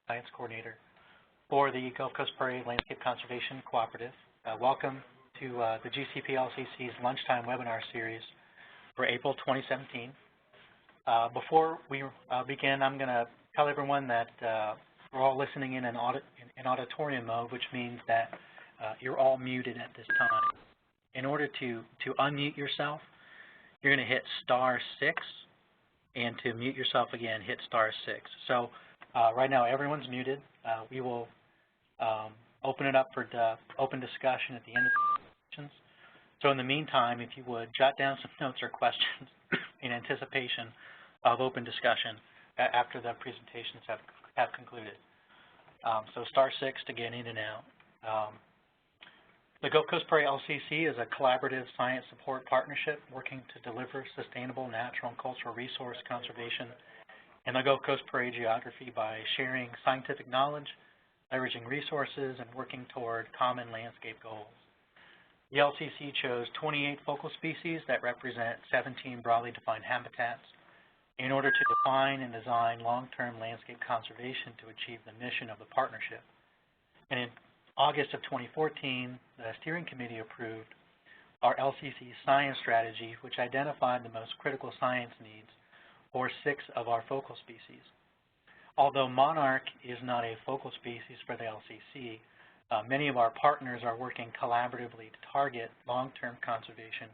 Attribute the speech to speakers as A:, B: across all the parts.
A: Science Coordinator for the Gulf Coast Prairie Landscape Conservation Cooperative. Welcome to the GCP-LCC's Lunchtime Webinar Series for April 2017. Before we begin, I'm going to tell everyone that we're all listening in auditorium mode, which means that you're all muted at this time. In order to unmute yourself, you're going to hit *6, and to mute yourself again, hit *6. So right now, everyone's muted. We will open it up for open discussion at the end of the sessions. So in the meantime, if you would, jot down some notes or questions in anticipation of open discussion after the presentations have concluded. So *6 to get in and out. The Gulf Coast Prairie LCC is a collaborative science support partnership working to deliver sustainable natural and cultural resource conservation in the Gulf Coast Prairie geography by sharing scientific knowledge, leveraging resources, and working toward common landscape goals. The LCC chose 28 focal species that represent 17 broadly defined habitats in order to define and design long-term landscape conservation to achieve the mission of the partnership. And in August of 2014, the steering committee approved our LCC science strategy, which identified the most critical science needs for 6 of our focal species. Although monarch is not a focal species for the LCC, many of our partners are working collaboratively to target long-term conservation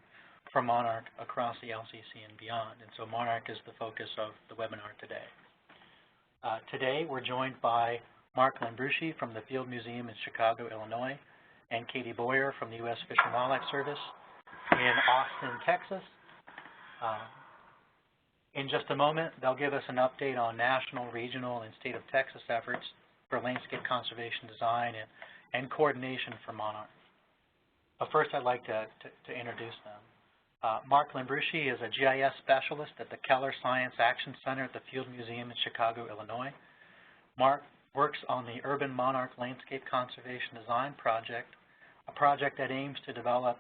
A: for monarch across the LCC and beyond. And so monarch is the focus of the webinar today. Today, we're joined by Mark Lambruschi from the Field Museum in Chicago, Illinois, and Katie Boyer from the U.S. Fish and Wildlife Service in Austin, Texas. In just a moment, they'll give us an update on national, regional, and state of Texas efforts for landscape conservation design and coordination for monarch. But first, I'd like to introduce them. Mark Lambruschi is a GIS specialist at the Keller Science Action Center at the Field Museum in Chicago, Illinois. Mark works on the Urban Monarch Landscape Conservation Design Project, a project that aims to develop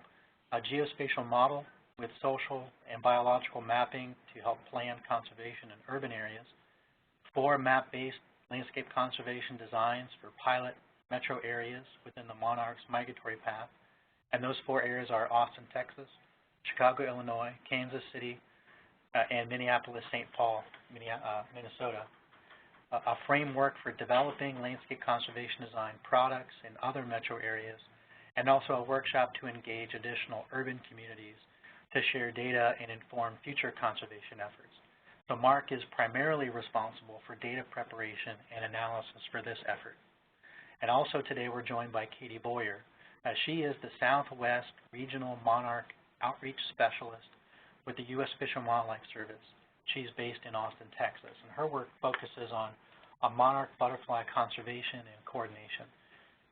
A: a geospatial model with social and biological mapping to help plan conservation in urban areas, 4 map-based landscape conservation designs for pilot metro areas within the monarch's migratory path, and those 4 areas are Austin, Texas, Chicago, Illinois, Kansas City, and Minneapolis-St. Paul, Minnesota. A framework for developing landscape conservation design products in other metro areas, and also a workshop to engage additional urban communities to share data and inform future conservation efforts. So Mark is primarily responsible for data preparation and analysis for this effort. And also today we're joined by Katie Boyer. She is the Southwest Regional Monarch Outreach Specialist with the U.S. Fish and Wildlife Service. She's based in Austin, Texas, and her work focuses on monarch butterfly conservation and coordination.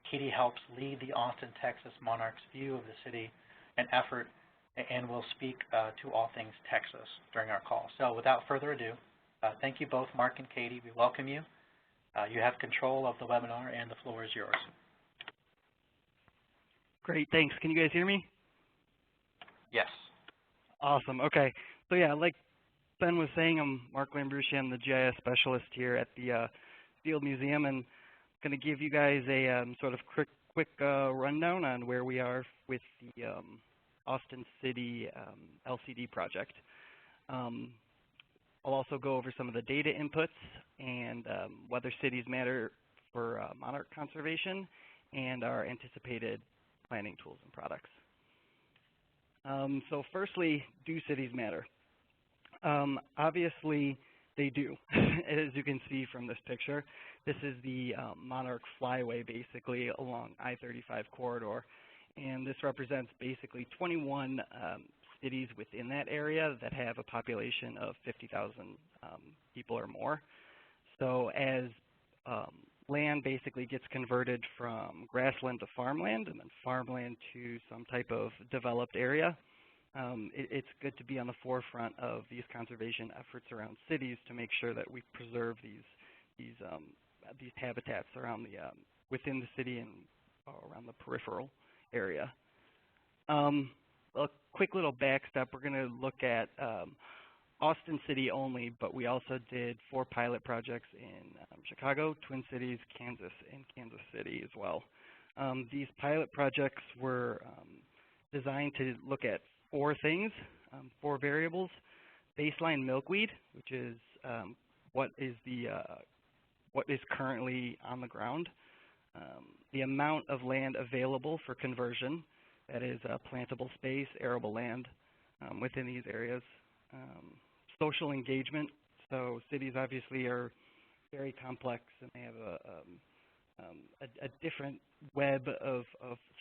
A: Katie helps lead the Austin, Texas monarch's view of the city and effort, and will speak to all things Texas during our call. So without further ado, thank you both, Mark and Katie. We welcome you. You have control of the webinar, and the floor is yours.
B: Great, thanks. Can you guys hear me?
A: Yes.
B: Awesome, okay. So yeah, like Ben was saying, I'm Mark Lambruschi. I'm the GIS specialist here at the Field Museum, and I'm going to give you guys a sort of quick rundown on where we are with the Austin City LCD project. I'll also go over some of the data inputs and whether cities matter for monarch conservation and our anticipated planning tools and products. So firstly, do cities matter? Obviously, they do. As you can see from this picture, this is the Monarch Flyway, basically, along I-35 corridor. And this represents basically 21 cities within that area that have a population of 50,000 people or more. So as land basically gets converted from grassland to farmland, and then farmland to some type of developed area, it's good to be on the forefront of these conservation efforts around cities to make sure that we preserve these habitats around the within the city and around the peripheral area. A quick little back step. We're going to look at Austin City only, but we also did 4 pilot projects in Chicago, Twin Cities, Kansas, and Kansas City as well. These pilot projects were designed to look at 4 things, 4 variables: baseline milkweed, which is what is currently on the ground, the amount of land available for conversion, that is plantable space, arable land within these areas, social engagement. So cities obviously are very complex, and they have a different web of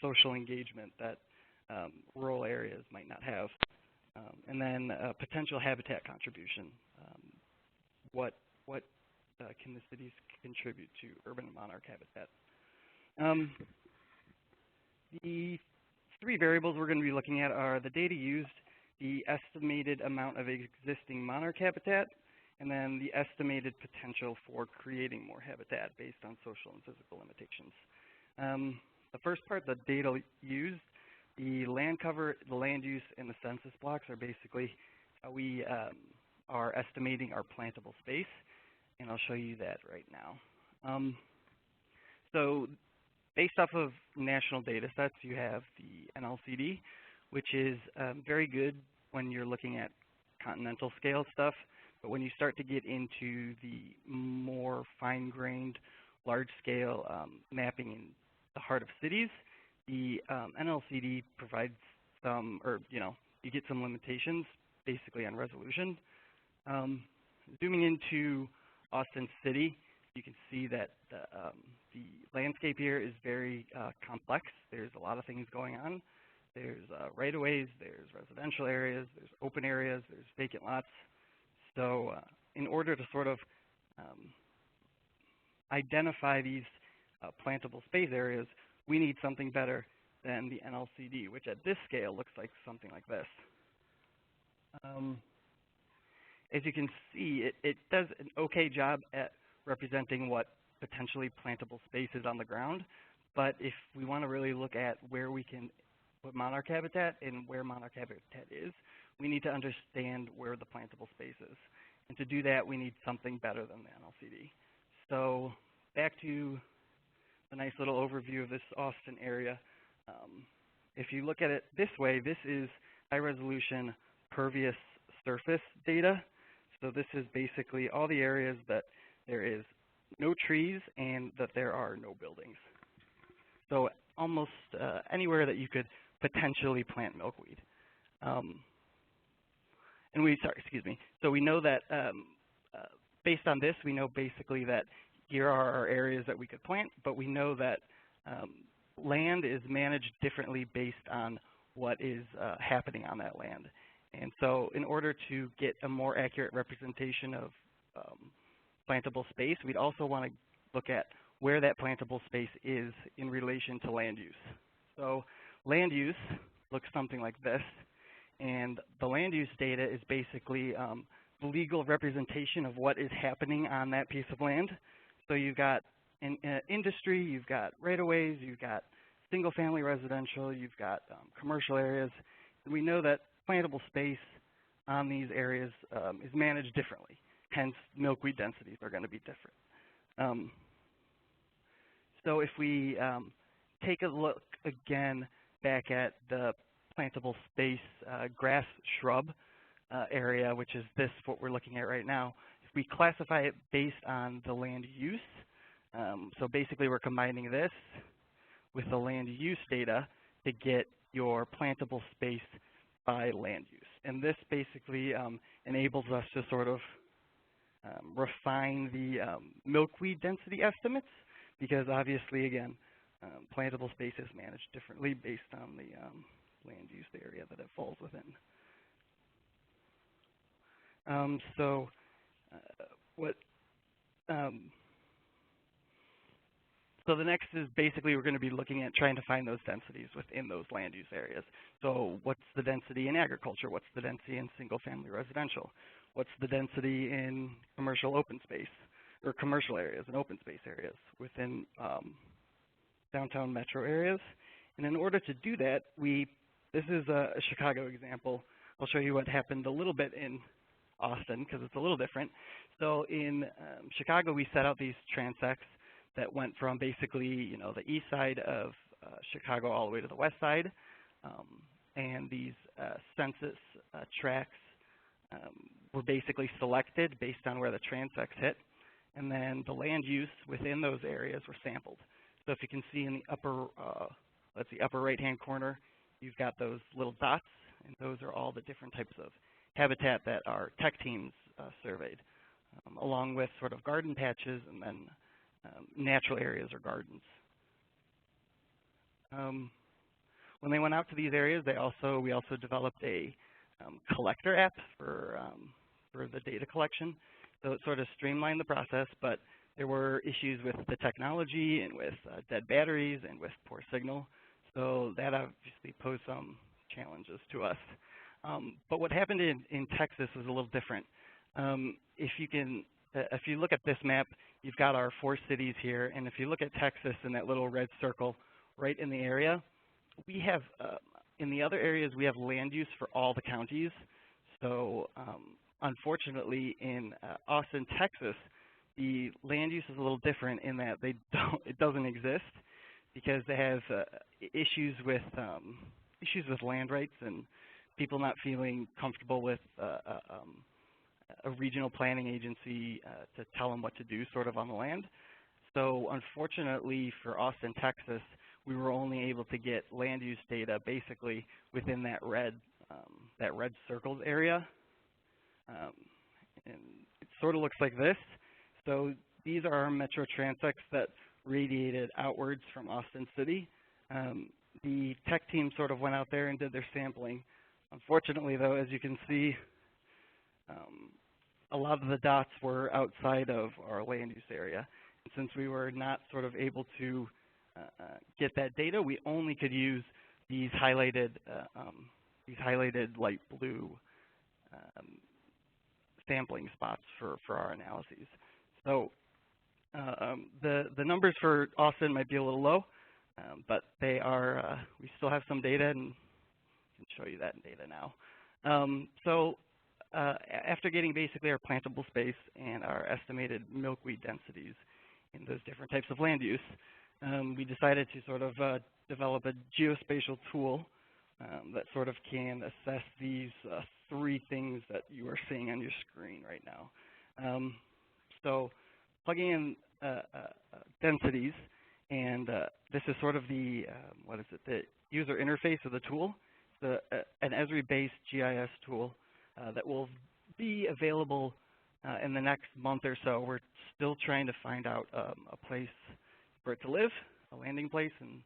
B: social engagement that rural areas might not have. And then potential habitat contribution. What can the cities contribute to urban monarch habitat? The 3 variables we're going to be looking at are the data used, the estimated amount of existing monarch habitat, and then the estimated potential for creating more habitat based on social and physical limitations. The first part, the data used, the land cover, the land use, and the census blocks are basically how we are estimating our plantable space, and I'll show you that right now. So based off of national data sets, you have the NLCD, which is very good when you're looking at continental scale stuff, but when you start to get into the more fine-grained, large-scale mapping in the heart of cities, the NLCD provides some, or you get some limitations basically on resolution. Zooming into Austin City, you can see that the landscape here is very complex. There's a lot of things going on. There's right-of-ways, there's residential areas, there's open areas, there's vacant lots. So in order to sort of identify these plantable space areas, we need something better than the NLCD, which at this scale looks like something like this. As you can see, it does an okay job at representing what potentially plantable space is on the ground, but if we want to really look at where we can put monarch habitat and where monarch habitat is, we need to understand where the plantable space is. And to do that, we need something better than the NLCD. So back to the nice little overview of this Austin area. If you look at it this way, this is high-resolution pervious surface data. So this is basically all the areas that there is no trees and that there are no buildings. So almost anywhere that you could potentially plant milkweed. So we know that based on this, we know basically that here are our areas that we could plant, but we know that land is managed differently based on what is happening on that land. And so in order to get a more accurate representation of plantable space, we'd also want to look at where that plantable space is in relation to land use. So land use looks something like this, and the land use data is basically the legal representation of what is happening on that piece of land. So you've got industry, you've got right-of-ways, you've got single-family residential, you've got commercial areas. And we know that plantable space on these areas is managed differently. Hence, milkweed densities are going to be different. So if we take a look again back at the plantable space grass shrub area, which is this, what we're looking at right now, if we classify it based on the land use, so basically we're combining this with the land use data to get your plantable space by land use. And this basically enables us to sort of refine the milkweed density estimates, because obviously, again, plantable space is managed differently based on the land use area that it falls within. So the next is basically we're going to be looking at trying to find those densities within those land use areas. So what's the density in agriculture? What's the density in single-family residential? What's the density in commercial open space, or commercial areas and open space areas within downtown metro areas? And in order to do that, this is a Chicago example. I'll show you what happened a little bit in Austin because it's a little different. So in Chicago, we set out these transects that went from basically, the east side of Chicago all the way to the west side. And these census tracts were basically selected based on where the transects hit. And then the land use within those areas were sampled. So if you can see in the upper right-hand corner, you've got those little dots, and those are all the different types of habitat that our tech teams surveyed, along with sort of garden patches and then natural areas or gardens. When they went out to these areas, we also developed a collector app for the data collection. So it sort of streamlined the process, but there were issues with the technology and with dead batteries and with poor signal. So that obviously posed some challenges to us. But what happened in Texas was a little different. If you look at this map, you've got our 4 cities here, and if you look at Texas in that little red circle right in the area, we have, in the other areas, we have land use for all the counties. So unfortunately, in Austin, Texas, the land use is a little different in that it doesn't exist because they have issues with land rights and people not feeling comfortable with a regional planning agency to tell them what to do sort of on the land. So unfortunately for Austin, Texas, we were only able to get land use data basically within that red circled area. And it sort of looks like this. So these are our metro transects that radiated outwards from Austin City. The tech team sort of went out there and did their sampling. Unfortunately, though, as you can see, a lot of the dots were outside of our land use area. And since we were not sort of able to get that data, we only could use these highlighted light blue sampling spots for our analyses. So the numbers for Austin might be a little low, but they are. We still have some data, and I can show you that in data now. After getting basically our plantable space and our estimated milkweed densities in those different types of land use, we decided to sort of develop a geospatial tool that sort of can assess these 3 things that you are seeing on your screen right now. So plugging in densities, and this is sort of the user interface of the tool. An Esri-based GIS tool that will be available in the next month or so. We're still trying to find out a place for it to live, a landing place, and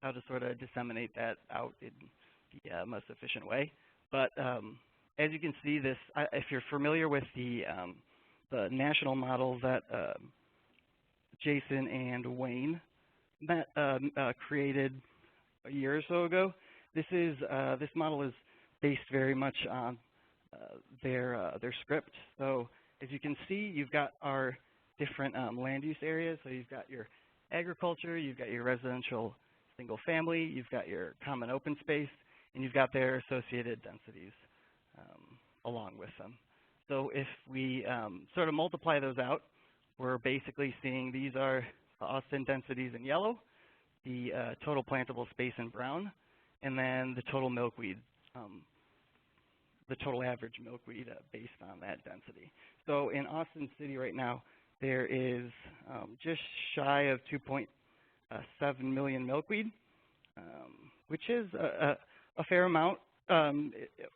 B: how to sort of disseminate that out in the most efficient way. But as you can see, this, if you're familiar with the national model that Jason and Wayne created a year or so ago, this model is based very much on their script. So as you can see, you've got our different land use areas. So you've got your agriculture, you've got your residential single family, you've got your common open space, and you've got their associated densities along with them. So if we sort of multiply those out, we're basically seeing these are Austin densities in yellow, the total plantable space in brown, and then the total milkweed, the total average milkweed based on that density. So in Austin City right now, there is just shy of 2.7 million milkweed, which is a fair amount,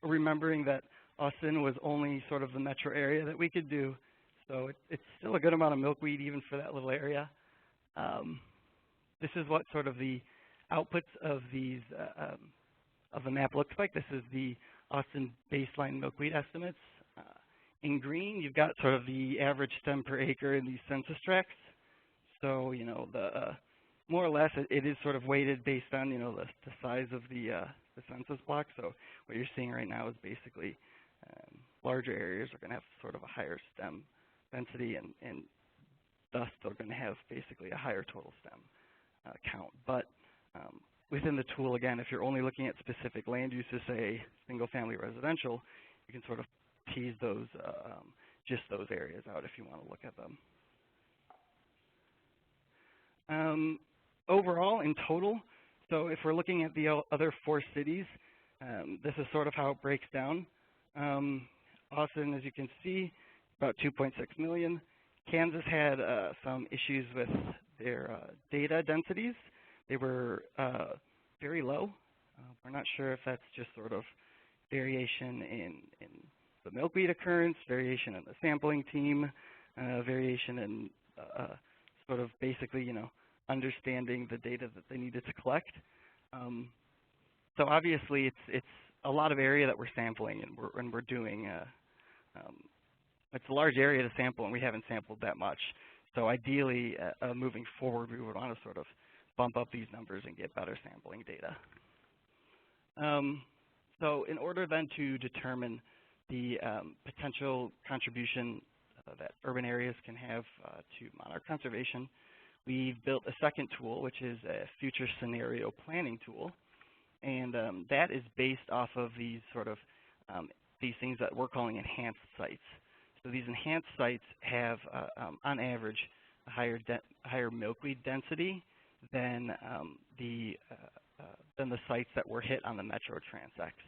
B: remembering that Austin was only sort of the metro area that we could do. So it's still a good amount of milkweed even for that little area. This is what sort of the outputs of these of the map looks like. This is the Austin baseline milkweed estimates. In green, you've got sort of the average stem per acre in these census tracts. So, more or less, it is sort of weighted based on, the size of the census block. So what you're seeing right now is basically larger areas are going to have sort of a higher stem density, and thus they're going to have basically a higher total stem count. But within the tool, again, if you're only looking at specific land uses, say single-family residential, you can sort of tease those, just those areas out if you want to look at them. Overall, in total, so if we're looking at the other 4 cities, this is sort of how it breaks down. Austin, as you can see, about 2.6 million. Kansas had some issues with their data densities. They were very low. We're not sure if that's just sort of variation in the milkweed occurrence, variation in the sampling team, variation in sort of basically, you know, understanding the data that they needed to collect. So obviously, it's a lot of area that we're sampling, and we're doing. It's a large area to sample, and we haven't sampled that much. So ideally, moving forward, we would want to sort of bump up these numbers and get better sampling data. So in order then to determine the potential contribution that urban areas can have to monarch conservation, we've built a second tool, which is a future scenario planning tool. And that is based off of these sort of these things that we're calling enhanced sites. So these enhanced sites have, on average, a higher milkweed density than the sites that were hit on the Metro transects.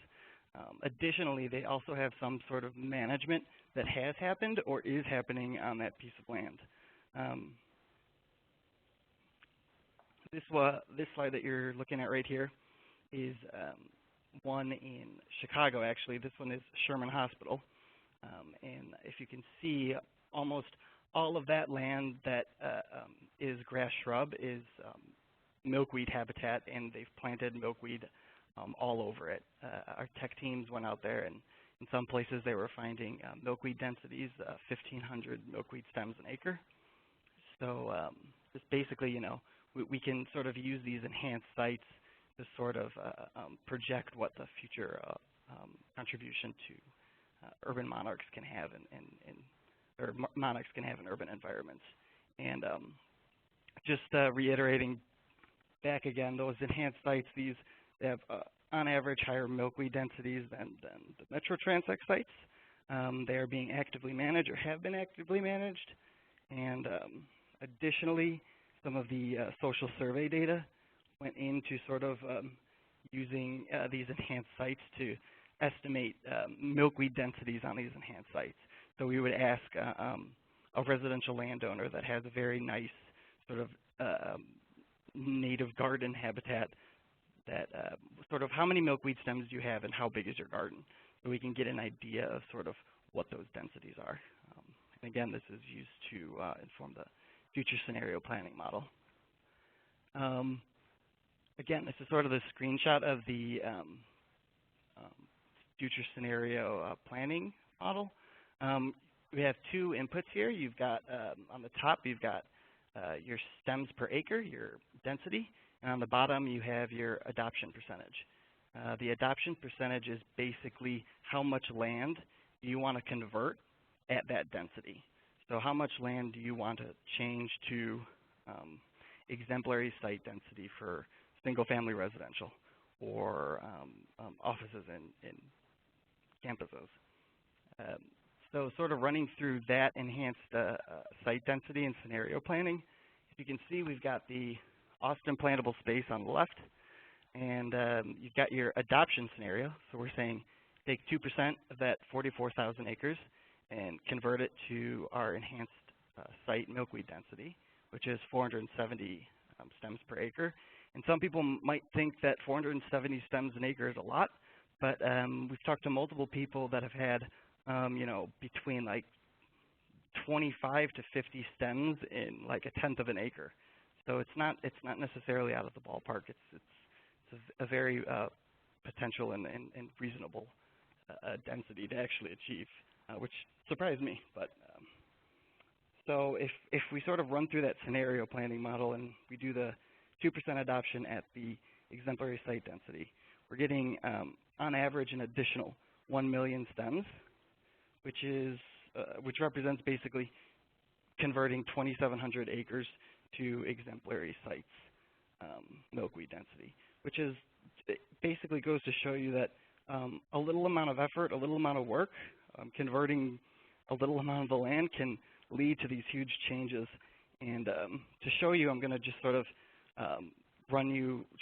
B: Additionally, they also have some sort of management that has happened or is happening on that piece of land. This slide that you're looking at right here is one in Chicago, actually. This one is Sherman Hospital. And if you can see, almost all of that land that is grass shrub is milkweed habitat, and they've planted milkweed all over it. Our tech teams went out there, and in some places they were finding milkweed densities, 1,500 milkweed stems an acre. So just basically, you know, we can sort of use these enhanced sites to sort of project what the future contribution to urban monarchs can have or monarchs can have in urban environments. And just reiterating back again, those enhanced sites, they have on average higher milkweed densities than the Metro transect sites. They are being actively managed or have been actively managed. And additionally, some of the social survey data went into sort of using these enhanced sites to estimate milkweed densities on these enhanced sites. So we would ask a residential landowner that has a very nice sort of native garden habitat that sort of how many milkweed stems do you have and how big is your garden, so we can get an idea of sort of what those densities are. And again, this is used to inform the future scenario planning model. Again, this is sort of the screenshot of the future scenario planning model. We have 2 inputs here. You've got, on the top, you've got your stems per acre, your density, and on the bottom you have your adoption percentage. The adoption percentage is basically how much land you want to convert at that density. So how much land do you want to change to exemplary site density for single-family residential or offices in campuses. So sort of running through that enhanced site density and scenario planning, as you can see, we've got the Austin plantable space on the left, and you've got your adoption scenario. So we're saying take 2% of that 44,000 acres and convert it to our enhanced site milkweed density, which is 470 stems per acre. And some people might think that 470 stems an acre is a lot, but we've talked to multiple people that have had, you know, between like 25 to 50 stems in like 1/10 of an acre. So it's not necessarily out of the ballpark. It's a very potential and reasonable density to actually achieve, which surprised me. But so if we sort of run through that scenario planning model and we do the 2% adoption at the exemplary site density, we're getting on average an additional 1 million stems, which represents basically converting 2,700 acres to exemplary sites milkweed density, which is, it basically goes to show you that a little amount of effort, a little amount of work, converting a little amount of the land can lead to these huge changes. And to show you, I'm going to just sort of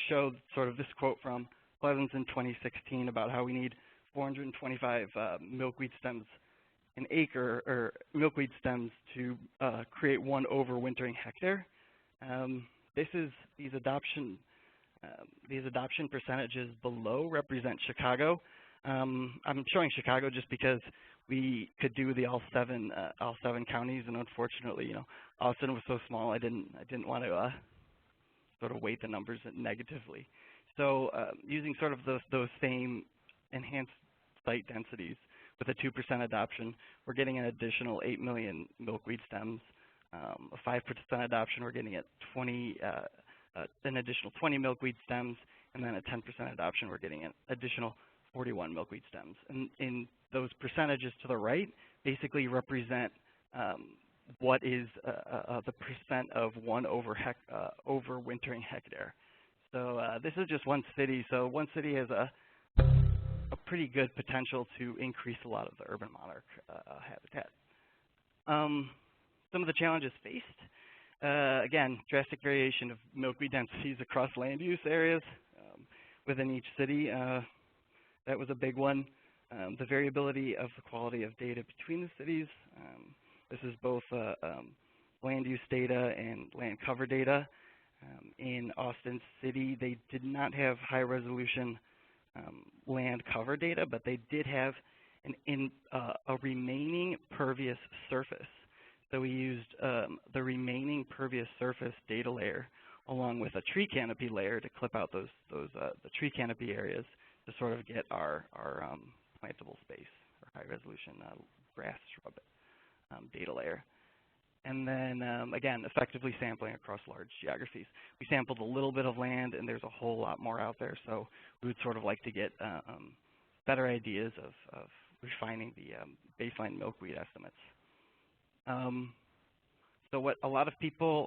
B: show sort of this quote from Blevins in 2016 about how we need 425 milkweed stems an acre, or milkweed stems to create one overwintering hectare. These adoption percentages below represent Chicago. I'm showing Chicago just because we could do the all seven counties, and unfortunately, you know, Austin was so small, I didn't want to sort of weight the numbers negatively. So using sort of those same enhanced site densities with a 2% adoption, we're getting an additional 8 million milkweed stems. A 5% adoption, we're getting at an additional 20 milkweed stems, and then a 10% adoption, we're getting an additional 41 milkweed stems. And in those percentages to the right basically represent what is the percent of one overwintering hectare. So this is just one city. So one city has a pretty good potential to increase a lot of the urban monarch habitat. Some of the challenges faced, again, drastic variation of milkweed densities across land use areas within each city. That was a big one. The variability of the quality of data between the cities. This is both land use data and land cover data. In Austin City, they did not have high resolution land cover data, but they did have a remaining pervious surface. So we used the remaining pervious surface data layer along with a tree canopy layer to clip out the tree canopy areas to sort of get our plantable space, or high resolution grass shrub data layer. And then, again, effectively sampling across large geographies. We sampled a little bit of land, and there's a whole lot more out there, so we would sort of like to get better ideas of refining the baseline milkweed estimates. So what a lot of people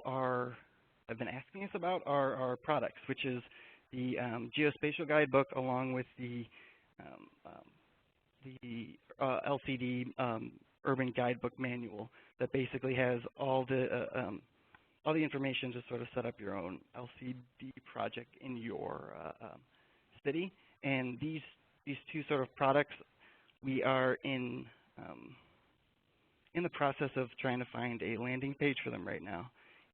B: have been asking us about are our products, which is the geospatial guidebook along with the LCD urban guidebook manual that basically has all the information to sort of set up your own LCD project in your city. And these two sort of products, we are in the process of trying to find a landing page for them right now,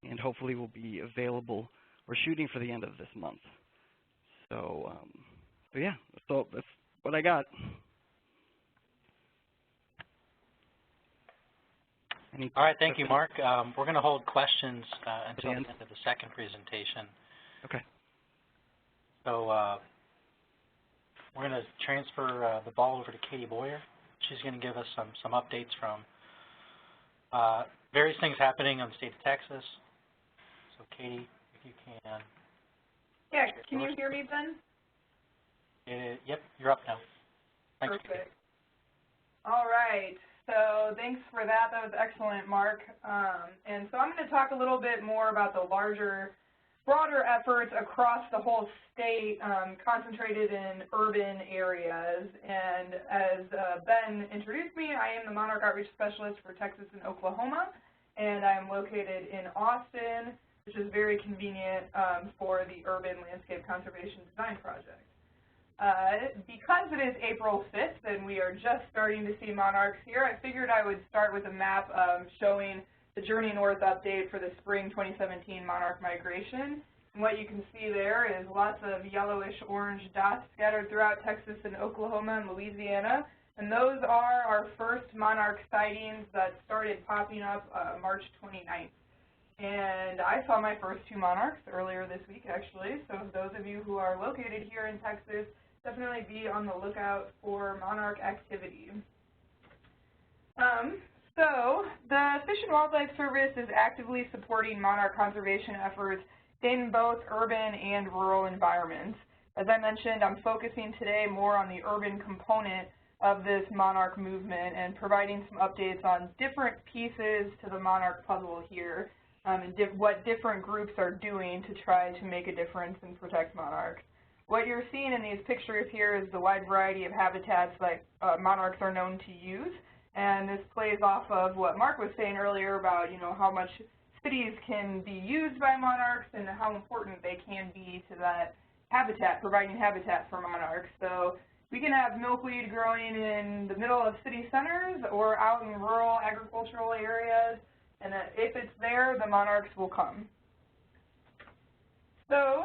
B: and hopefully will be available. We're shooting for the end of this month. So, yeah, so that's what I got.
A: All right, thank you, Mark. We're going to hold questions until the end of the second presentation.
B: Okay.
A: So we're going to transfer the ball over to Katie Boyer. She's going to give us some updates from various things happening in the state of Texas. So Katie, if you can.
C: Yeah, can you hear me, Ben?
A: Yep, you're up now. Thanks,
C: Perfect.
A: Katie.
C: All right. So thanks for that. That was excellent, Mark. And so I'm going to talk a little bit more about the broader efforts across the whole state, concentrated in urban areas. And as Ben introduced me, I am the Monarch Outreach Specialist for Texas and Oklahoma, and I am located in Austin, which is very convenient for the Urban Landscape Conservation Design Project. Because it is April 5th and we are just starting to see monarchs here, I figured I would start with a map showing the Journey North update for the spring 2017 monarch migration. And what you can see there is lots of yellowish-orange dots scattered throughout Texas and Oklahoma and Louisiana. And those are our first monarch sightings that started popping up March 29th. And I saw my first two monarchs earlier this week, actually. So those of you who are located here in Texas, definitely be on the lookout for monarch activity. So the Fish and Wildlife Service is actively supporting monarch conservation efforts in both urban and rural environments. As I mentioned, I'm focusing today more on the urban component of this monarch movement and providing some updates on different pieces to the monarch puzzle here, and what different groups are doing to try to make a difference and protect monarchs. What you're seeing in these pictures here is the wide variety of habitats that monarchs are known to use, and this plays off of what Mark was saying earlier about, how much cities can be used by monarchs and how important they can be to that habitat, providing habitat for monarchs. So we can have milkweed growing in the middle of city centers or out in rural agricultural areas, and if it's there, the monarchs will come. So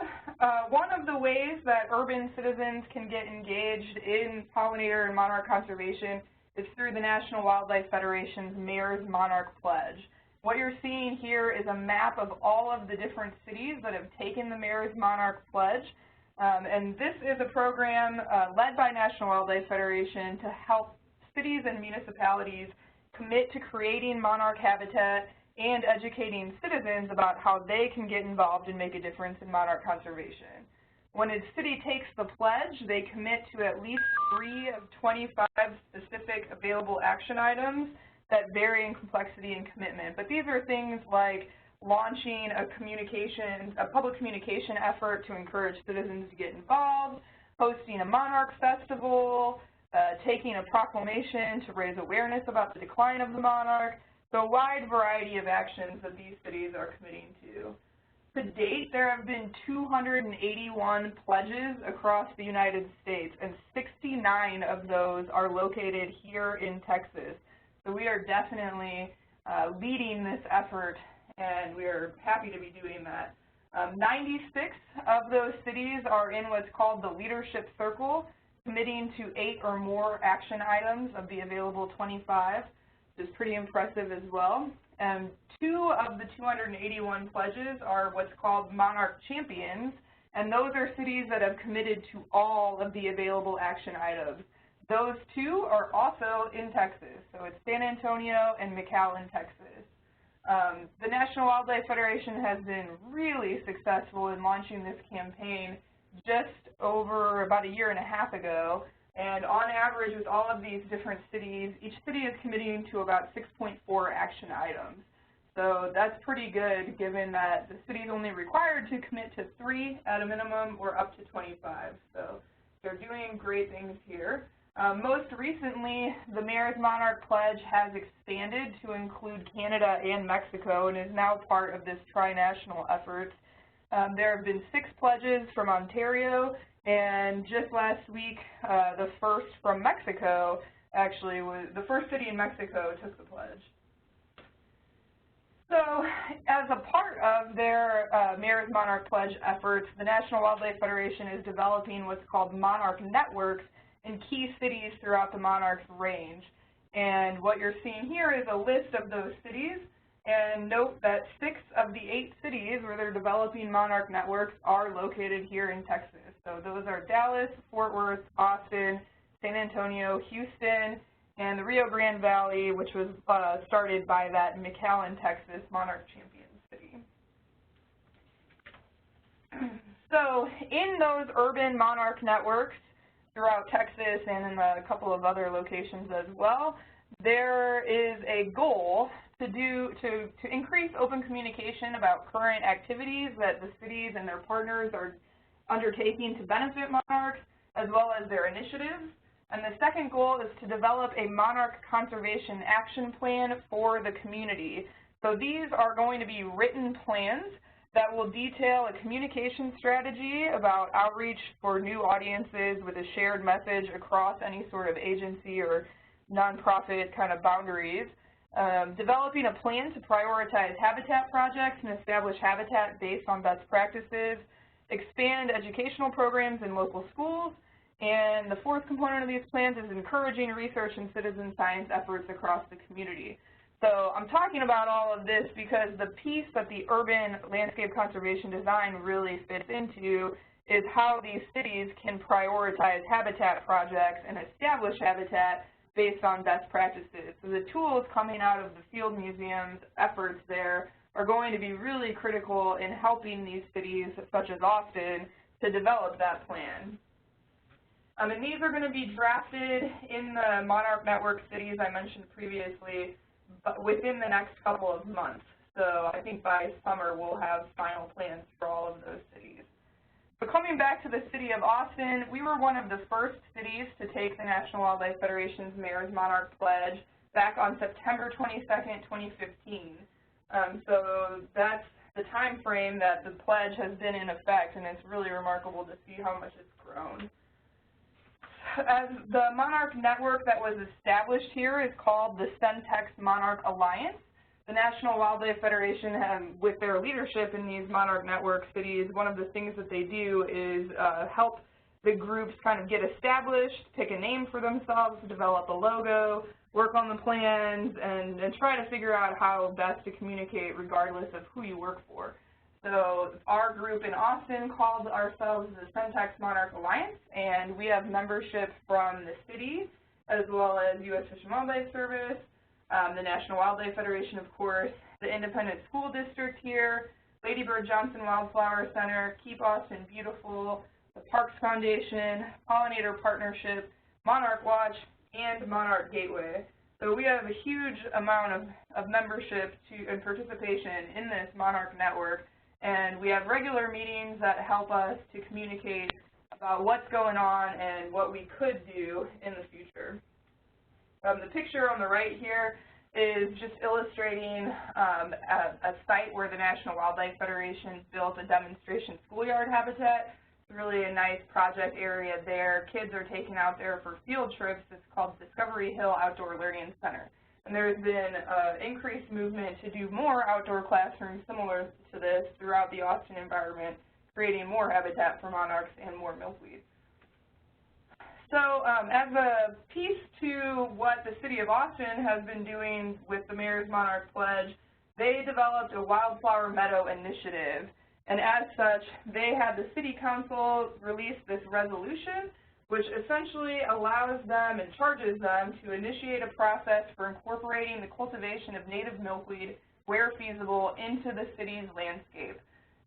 C: one of the ways that urban citizens can get engaged in pollinator and monarch conservation is through the National Wildlife Federation's Mayor's Monarch Pledge. What you're seeing here is a map of all of the different cities that have taken the Mayor's Monarch Pledge. And this is a program led by National Wildlife Federation to help cities and municipalities commit to creating monarch habitat and educating citizens about how they can get involved and make a difference in monarch conservation. When a city takes the pledge, they commit to at least 3 of 25 specific available action items that vary in complexity and commitment. But these are things like launching a public communication effort to encourage citizens to get involved, hosting a monarch festival, taking a proclamation to raise awareness about the decline of the monarch. So a wide variety of actions that these cities are committing to. To date, there have been 281 pledges across the United States, and 69 of those are located here in Texas. So we are definitely leading this effort, and we are happy to be doing that. 96 of those cities are in what's called the Leadership Circle, committing to 8 or more action items of the available 25. Which is pretty impressive as well. And 2 of the 281 pledges are what's called Monarch Champions, and those are cities that have committed to all of the available action items. Those 2 are also in Texas, so it's San Antonio and McAllen, Texas. The National Wildlife Federation has been really successful in launching this campaign just over about a year and a half ago. And on average, with all of these different cities, each city is committing to about 6.4 action items. So that's pretty good, given that the city is only required to commit to 3 at a minimum or up to 25. So they're doing great things here. Most recently, the Mayor's Monarch Pledge has expanded to include Canada and Mexico and is now part of this tri-national effort. There have been 6 pledges from Ontario, and just last week, the first from Mexico actually was, the first city in Mexico took the pledge. So as a part of their Mayor's Monarch Pledge efforts, the National Wildlife Federation is developing what's called monarch networks in key cities throughout the monarch's range. And what you're seeing here is a list of those cities. And note that 6 of the 8 cities where they're developing monarch networks are located here in Texas. So those are Dallas, Fort Worth, Austin, San Antonio, Houston, and the Rio Grande Valley, which was started by that McAllen, Texas monarch champion city. So in those urban monarch networks throughout Texas and in a couple of other locations as well, there is a goal to increase open communication about current activities that the cities and their partners are undertaking to benefit monarchs, as well as their initiatives. And the second goal is to develop a monarch conservation action plan for the community. So these are going to be written plans that will detail a communication strategy about outreach for new audiences with a shared message across any sort of agency or nonprofit kind of boundaries. Developing a plan to prioritize habitat projects and establish habitat based on best practices, expand educational programs in local schools, and the fourth component of these plans is encouraging research and citizen science efforts across the community. So I'm talking about all of this because the piece that the urban landscape conservation design really fits into is how these cities can prioritize habitat projects and establish habitat based on best practices. So the tools coming out of the Field Museum's efforts there are going to be really critical in helping these cities, such as Austin, to develop that plan. And these are going to be drafted in the Monarch Network cities I mentioned previously, but within the next couple of months. So I think by summer we'll have final plans for all of those cities. But coming back to the city of Austin, we were one of the first cities to take the National Wildlife Federation's Mayor's Monarch Pledge back on September 22nd, 2015. So that's the time frame that the pledge has been in effect, and it's really remarkable to see how much it's grown. As the Monarch Network that was established here is called the Centex Monarch Alliance. The National Wildlife Federation, with their leadership in these Monarch Network cities, one of the things that they do is help the groups kind of get established, pick a name for themselves, develop a logo, work on the plans, and try to figure out how best to communicate regardless of who you work for. So our group in Austin called ourselves the Centex Monarch Alliance, and we have membership from the city as well as U.S. Fish and Wildlife Service, the National Wildlife Federation, of course, the Independent School District here, Lady Bird Johnson Wildflower Center, Keep Austin Beautiful, the Parks Foundation, Pollinator Partnership, Monarch Watch, and Monarch Gateway. So we have a huge amount of membership and participation in this Monarch Network, and we have regular meetings that help us to communicate about what's going on and what we could do in the future. The picture on the right here is just illustrating a site where the National Wildlife Federation built a demonstration schoolyard habitat. It's really a nice project area there. Kids are taken out there for field trips. It's called Discovery Hill Outdoor Learning Center. And there's been increased movement to do more outdoor classrooms similar to this throughout the Austin environment, creating more habitat for monarchs and more milkweed. So as a piece to what the City of Austin has been doing with the Mayor's Monarch Pledge, they developed a wildflower meadow initiative. And as such, they had the City Council release this resolution, which essentially allows them and charges them to initiate a process for incorporating the cultivation of native milkweed, where feasible, into the city's landscape.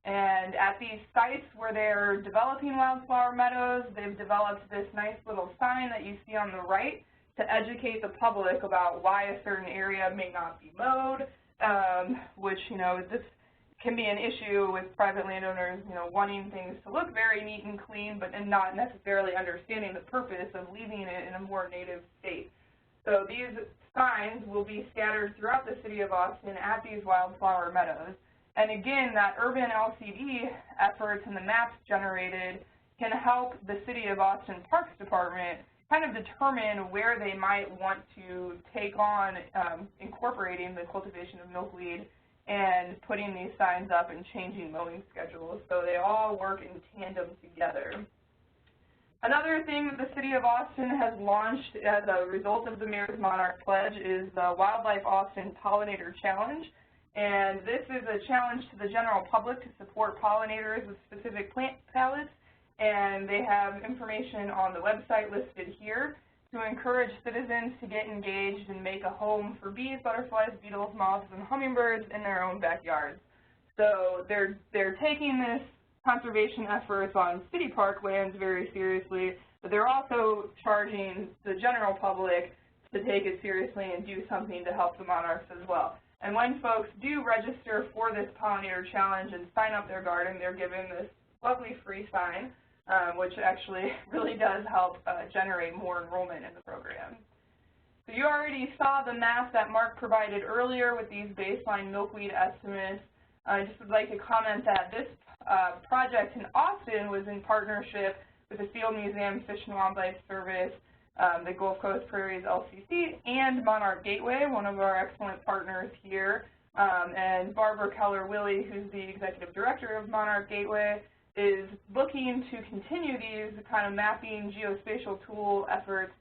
C: And at these sites where they're developing wildflower meadows, they've developed this nice little sign that you see on the right to educate the public about why a certain area may not be mowed, which, this can be an issue with private landowners, wanting things to look very neat and clean, but not necessarily understanding the purpose of leaving it in a more native state. So these signs will be scattered throughout the city of Austin at these wildflower meadows. And again, that urban LCD efforts and the maps generated can help the City of Austin Parks Department kind of determine where they might want to take on incorporating the cultivation of milkweed and putting these signs up and changing mowing schedules. So they all work in tandem together. Another thing that the City of Austin has launched as a result of the Mayor's Monarch Pledge is the Wildlife Austin Pollinator Challenge. And this is a challenge to the general public to support pollinators with specific plant palettes, and they have information on the website listed here to encourage citizens to get engaged and make a home for bees, butterflies, beetles, moths, and hummingbirds in their own backyards. So they're taking this conservation efforts on city park lands very seriously, but they're also charging the general public to take it seriously and do something to help the monarchs as well. And when folks do register for this pollinator challenge and sign up their garden, they're given this lovely free sign, which actually really does help generate more enrollment in the program. So you already saw the map that Mark provided earlier with these baseline milkweed estimates. I just would like to comment that this project in Austin was in partnership with the Field Museum, Fish and Wildlife Service, the Gulf Coast Prairies LCC, and Monarch Gateway, one of our excellent partners here. And Barbara Keller-Willey, who's the executive director of Monarch Gateway, is looking to continue these kind of mapping geospatial tool efforts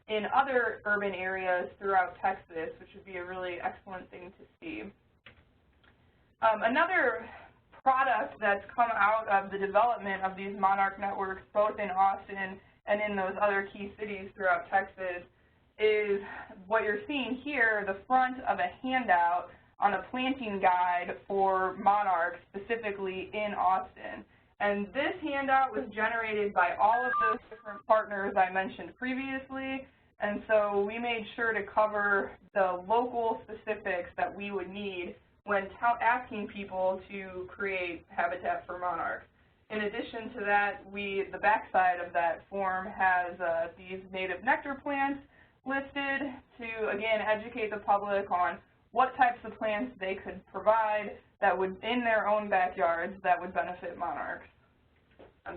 C: in other urban areas throughout Texas, which would be a really excellent thing to see. Another product that's come out of the development of these Monarch networks, both in Austin and in those other key cities throughout Texas, is what you're seeing here, the front of a handout on a planting guide for monarchs, specifically in Austin. And this handout was generated by all of those different partners I mentioned previously, and so we made sure to cover the local specifics that we would need when asking people to create habitat for monarchs. In addition to that, the backside of that form has these native nectar plants listed to, again, educate the public on what types of plants they could provide that would, in their own backyards, that would benefit monarchs.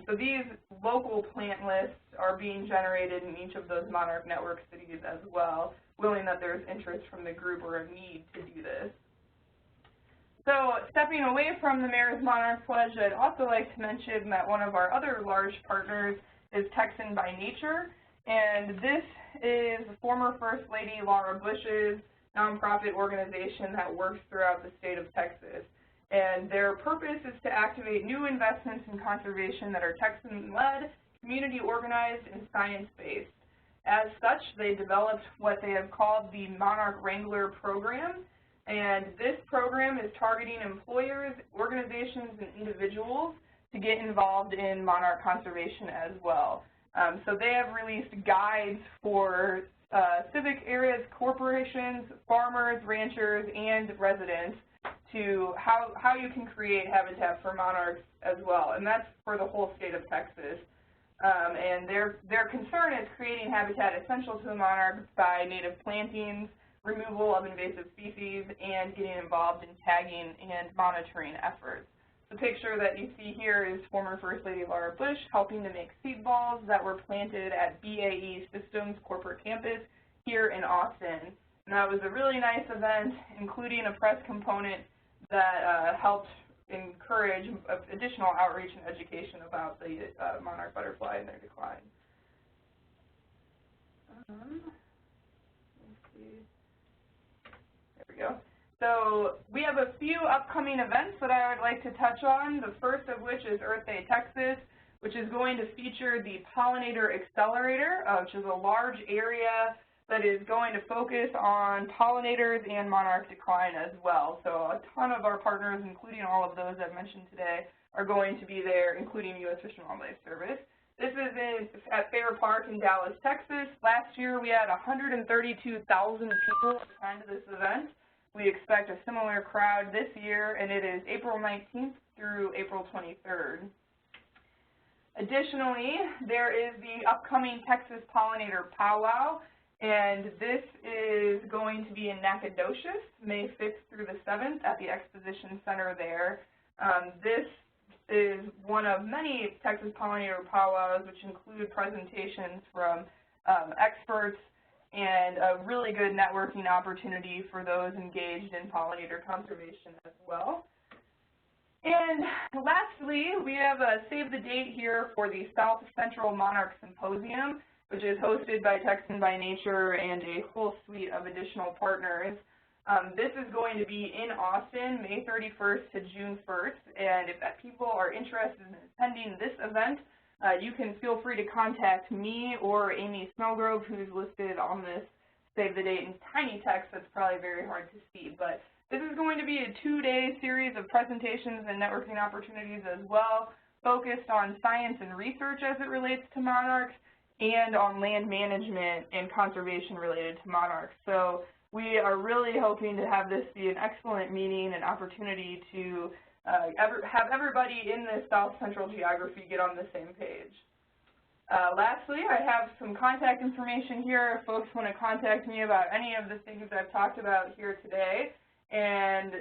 C: So these local plant lists are being generated in each of those monarch network cities as well, willing that there's interest from the group or a need to do this. So stepping away from the Mayor's Monarch Pledge, I'd also like to mention that one of our other large partners is Texan by Nature, and this is former First Lady Laura Bush's nonprofit organization that works throughout the state of Texas. And their purpose is to activate new investments in conservation that are Texan-led, community-organized, and science-based. As such, they developed what they have called the Monarch Wrangler Program, and this program is targeting employers, organizations, and individuals to get involved in monarch conservation as well. So they have released guides for civic areas, corporations, farmers, ranchers, and residents to how you can create habitat for monarchs as well, and that's for the whole state of Texas. And their concern is creating habitat essential to the monarchs by native plantings, removal of invasive species, and getting involved in tagging and monitoring efforts. The picture that you see here is former First Lady Laura Bush helping to make seed balls that were planted at BAE Systems corporate campus here in Austin. And that was a really nice event, including a press component that helped encourage additional outreach and education about the monarch butterfly and their decline. Let's see. There we go. So we have a few upcoming events that I would like to touch on, the first of which is Earth Day Texas, which is going to feature the Pollinator Accelerator, which is a large area that is going to focus on pollinators and monarch decline as well. So a ton of our partners, including all of those I've mentioned today, are going to be there, including U.S. Fish and Wildlife Service. This is at Fair Park in Dallas, Texas. Last year we had 132,000 people attend this event. We expect a similar crowd this year, and it is April 19th through April 23rd. Additionally, there is the upcoming Texas Pollinator Powwow, and this is going to be in Nacogdoches, May 5th through the 7th at the Exposition Center there. This is one of many Texas Pollinator Powwows, which include presentations from experts and a really good networking opportunity for those engaged in pollinator conservation as well. And lastly, we have a save the date here for the South Central Monarch Symposium, which is hosted by Texan by Nature and a whole suite of additional partners. This is going to be in Austin, May 31st to June 1st, and if people are interested in attending this event, you can feel free to contact me or Amy Snellgrove, who's listed on this save the date in tiny text that's probably very hard to see. But this is going to be a 2-day series of presentations and networking opportunities as well, focused on science and research as it relates to monarchs, and on land management and conservation related to monarchs. So we are really hoping to have this be an excellent meeting and opportunity to have everybody in the South Central geography get on the same page. Lastly, I have some contact information here if folks want to contact me about any of the things I've talked about here today. And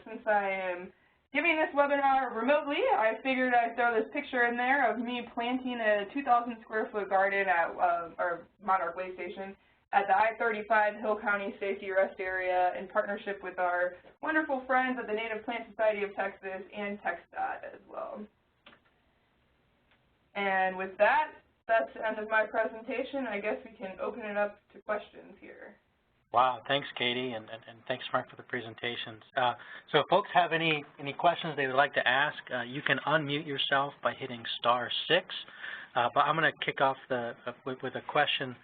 C: since I am giving this webinar remotely, I figured I'd throw this picture in there of me planting a 2,000 square foot garden at our Monarch Way Station at the I-35 Hill County Safety Rest Area in partnership with our wonderful friends at the Native Plant Society of Texas and TxDOT as well. And with that, that's the end of my presentation. I guess we can open it up to questions here.
A: Wow, thanks, Katie, and thanks, Mark, for the presentations. So if folks have any questions they would like to ask, you can unmute yourself by hitting *6. But I'm going to kick off with a question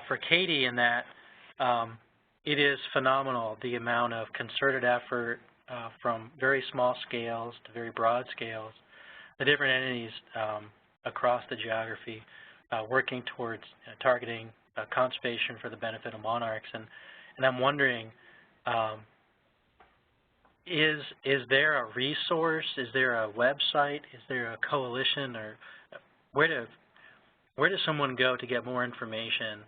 A: for Katie in that it is phenomenal the amount of concerted effort from very small scales to very broad scales, the different entities across the geography working towards targeting conservation for the benefit of monarchs, and I'm wondering, is there a resource? Is there a website? Is there a coalition? Or where does someone go to get more information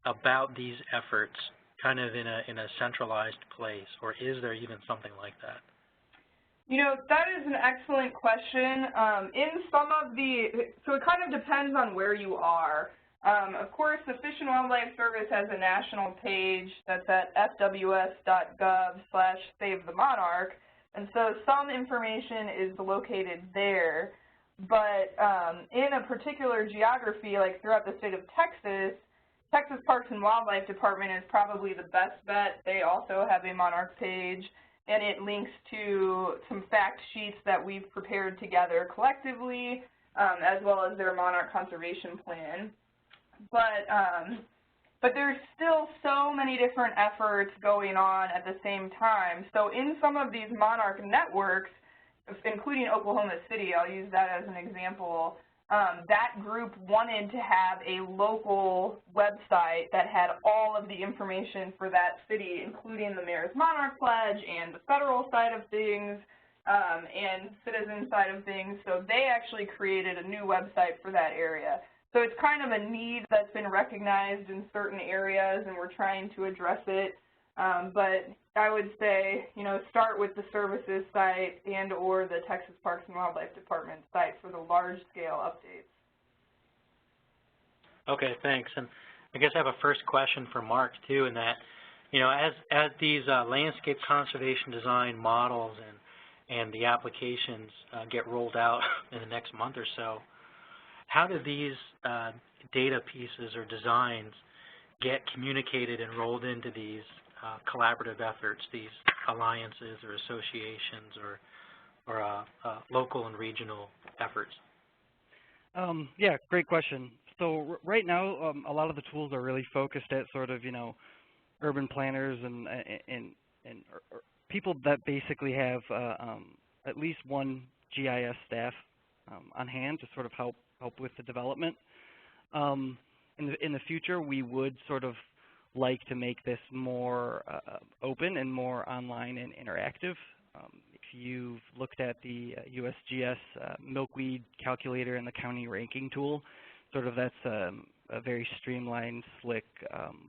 A: about these efforts, kind of in a centralized place? Or is there even something like that?
C: You know, that is an excellent question. So it kind of depends on where you are. Of course, the Fish and Wildlife Service has a national page that's at fws.gov/SaveTheMonarch, and so some information is located there. But in a particular geography, like throughout the state of Texas, Texas Parks and Wildlife Department is probably the best bet. They also have a Monarch page, and it links to some fact sheets that we've prepared together collectively, as well as their Monarch Conservation Plan. But there's still so many different efforts going on at the same time. So in some of these Monarch networks, including Oklahoma City, I'll use that as an example, that group wanted to have a local website that had all of the information for that city, including the Mayor's Monarch Pledge and the federal side of things and citizen side of things. So they actually created a new website for that area. So it's kind of a need that's been recognized in certain areas, and we're trying to address it. But I would say, you know, start with the services site and or the Texas Parks and Wildlife Department site for the large-scale updates.
A: Okay, thanks. And I guess I have a first question for Mark, too, in that, you know, as these landscape conservation design models and the applications get rolled out in the next month or so, how do these data pieces or designs get communicated and rolled into these collaborative efforts, these alliances or associations or local and regional efforts?
B: Yeah, great question. So right now, a lot of the tools are really focused at sort of, you know, urban planners and people that basically have at least one GIS staff on hand to sort of help with the development. In the future, we would sort of like to make this more open and more online and interactive. If you've looked at the USGS milkweed calculator and the county ranking tool, sort of that's a very streamlined, slick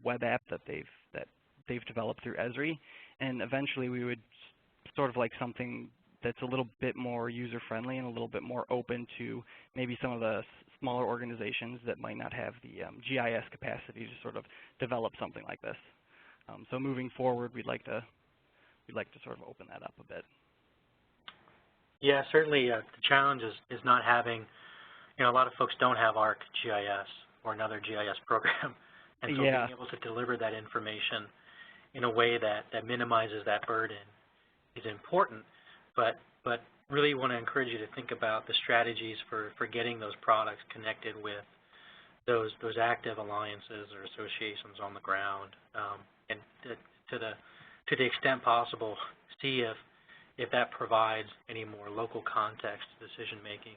B: web app that they've developed through Esri, and eventually we would sort of like something that's a little bit more user-friendly and a little bit more open to maybe some of the smaller organizations that might not have the GIS capacity to sort of develop something like this. So moving forward, we'd like to sort of open that up a bit.
A: Yeah, certainly the challenge is not having, you know, a lot of folks don't have ArcGIS or another GIS program, and so being able to deliver that information in a way that minimizes that burden is important. But really want to encourage you to think about the strategies for getting those products connected with those active alliances or associations on the ground, and to the extent possible, see if that provides any more local context to decision making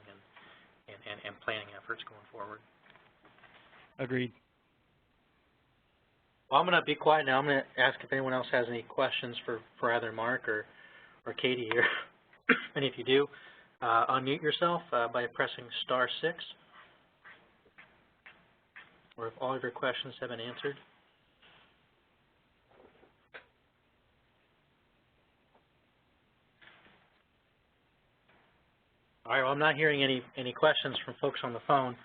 A: and planning efforts going forward. Agreed. Well, I'm going to be quiet now. I'm going to ask if anyone else has any questions for either Mark or Katie here. And if you do, unmute yourself by pressing *6. Or if all of your questions have been answered. All right, well, I'm not hearing any questions from folks on the phone.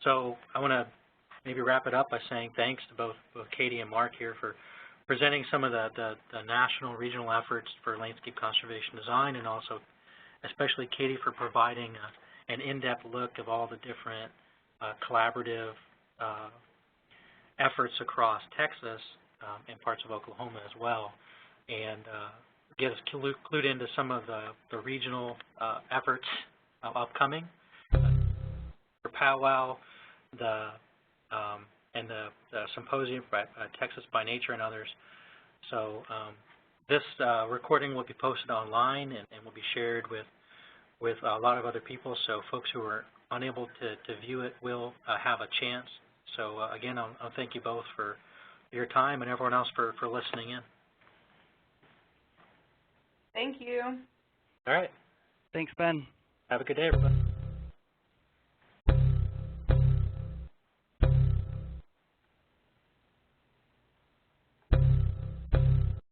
A: So I want to maybe wrap it up by saying thanks to both Katie and Mark here for presenting some of the national, regional efforts for landscape conservation design, and also especially Katie for providing an in-depth look of all the different collaborative efforts across Texas and parts of Oklahoma as well, and get us clued into some of the regional efforts upcoming for powwow, and the symposium by Texas by Nature and others. So this recording will be posted online and will be shared with a lot of other people, so folks who are unable to view it will have a chance. So again, I'll thank you both for your time and everyone else for listening in.
C: Thank you.
A: All right.
B: Thanks, Ben.
A: Have a good day, everybody.